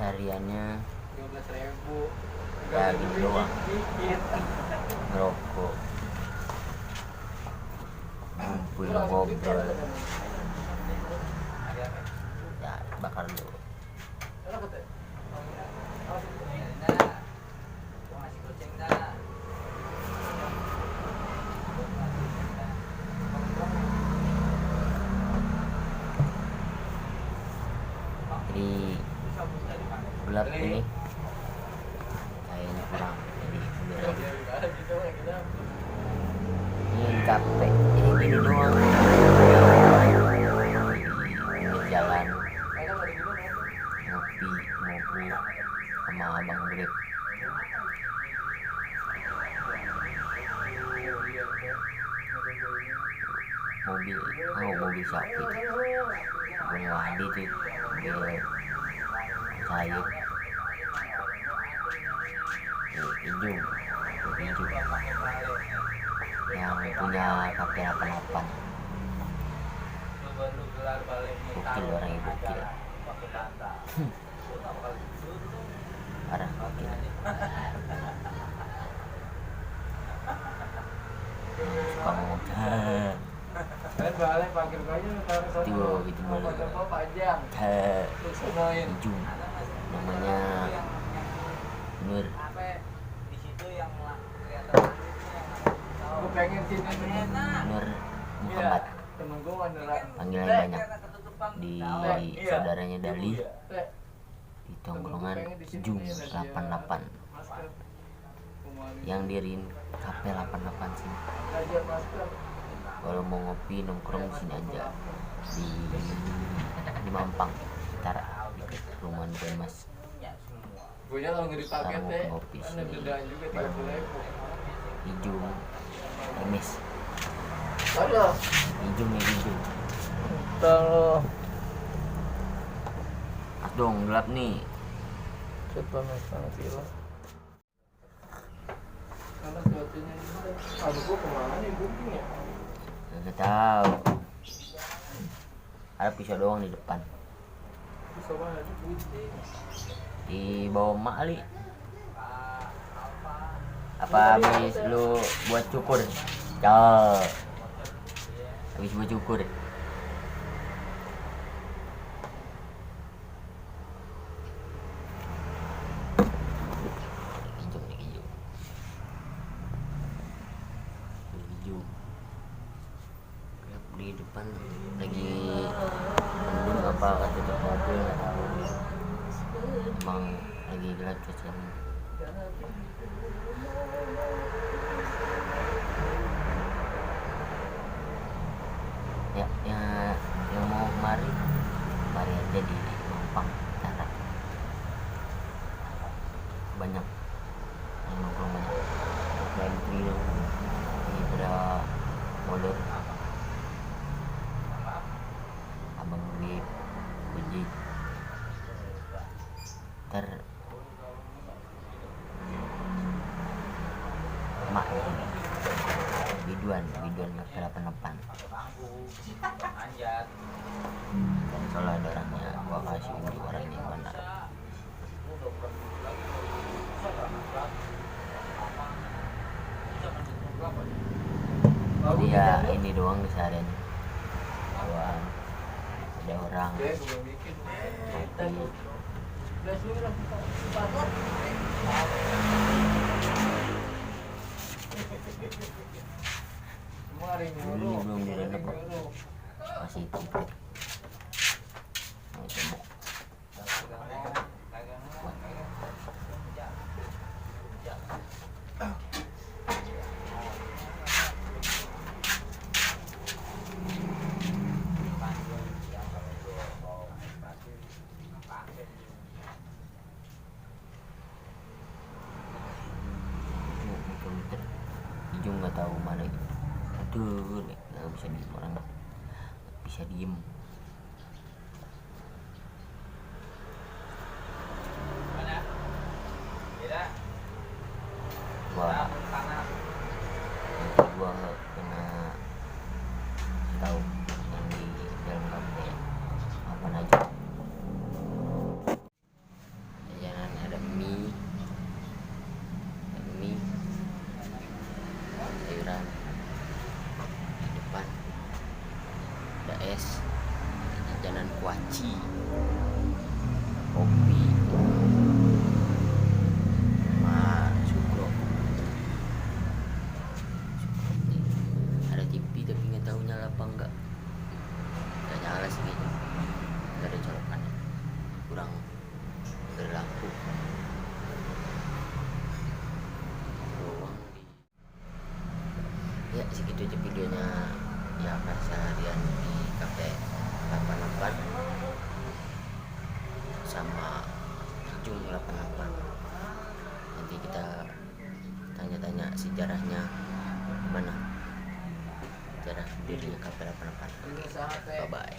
hariannya 15.000 ya gitu doang, ngerokok, ngumpul ngobrol, ya bakar dulu. Jadi gelap ini kayaknya kurang, jadi mundur lagi. Ini capek, jadi gini doang. Di jalan ngopi sama abang Grab. Mobil sapi punya Wadi tuh, mobil sayur hijau yang punya KP 88. Gokil, orangnya gokil. Parah gokil. Suka ngomong gitu mulu. Hijau namanya Nur. Nur Muhammad, panggilannya banyak di saudaranya Dali di tongkrongan Jung 88 yang dirin KP 88 sini. Kalau mau ngopi nongkrong di sini aja di Mampang sekitar rumah gue Mas. Sekarang mau ngopi sini hijau emis hijau Kalau as dong, gelap nih. coba sangat gila. Karena cuacanya aduh gua kemana nih booking ya? Gak tahu. Ada pisau doang di depan. Bisa banget putih. Di bawah mak kali. Apa habis lu buat cukur? Ya. Habis buat cukur. Hijau. Di depan lagi mendung apa kata apa nggak tahu. Emang lagi gelap cuacanya. Ya, yang mau mari aja di Mampang Utara. Banyak yang nongkrong, banyak selain Trio ini pada model abang Grab, Gojek. Ntar mak biduan KP 88. Dan kalau ada orangnya gua kasih unjuk orangnya mana. Jadi ya ini doang kesehariannya. Doang ada orang kopi. Ini belum direndam kok, masih tipik. Mau coba. Hijau nggak tahu mana itu. Aduh, nggak bisa diem orang, nggak bisa diem. Wah, nanti gua nggak kena tahu yang di dalam kampung apa aja. segitu aja videonya ya, keseharian di kafe 88 sama Jung 88. Nanti kita tanya-tanya sejarahnya gimana, sejarah dirinya kafe 88. Oke, bye bye.